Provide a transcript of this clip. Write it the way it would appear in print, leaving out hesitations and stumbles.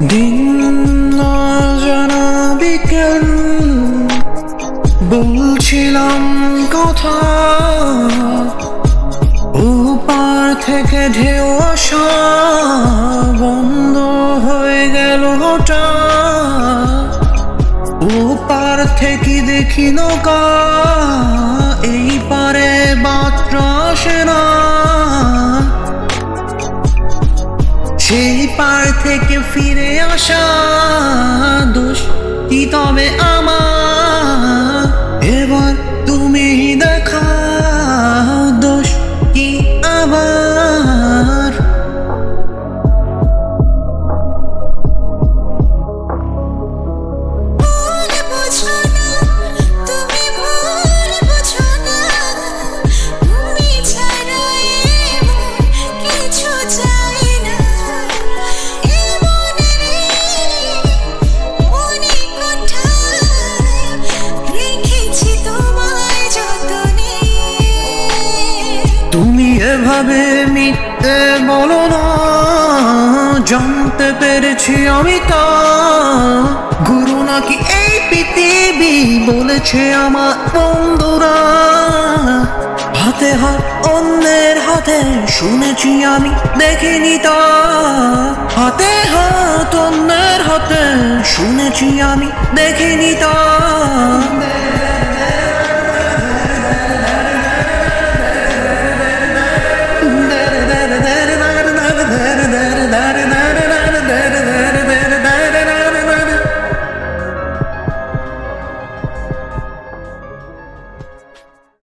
দিন জানা বিকেল বলছিলাম কথা, ওপার থেকে ঢেউ আসা বন্ধ হয়ে গেল হঠাৎ। ওপার থেকে দেখি নৌকা, এই পারে বার্তা আসে না। সেই পার থেকে ফিরে আসা দোষ কি তবে আমার? এবার তুমি দেখা দোষ কি আবার? তুমি এভাবে মিথ্যে বলো না, জানতে পেরেছি আমি তা। গুরু নাকি এই পৃথিবী বলেছে আমার বন্ধুরা। হাতে হাত অন্যের হাতে শুনেছি আমি, দেখিনি তা। হাতে হাত অন্যের হাতে শুনেছি আমি, দেখিনি তা।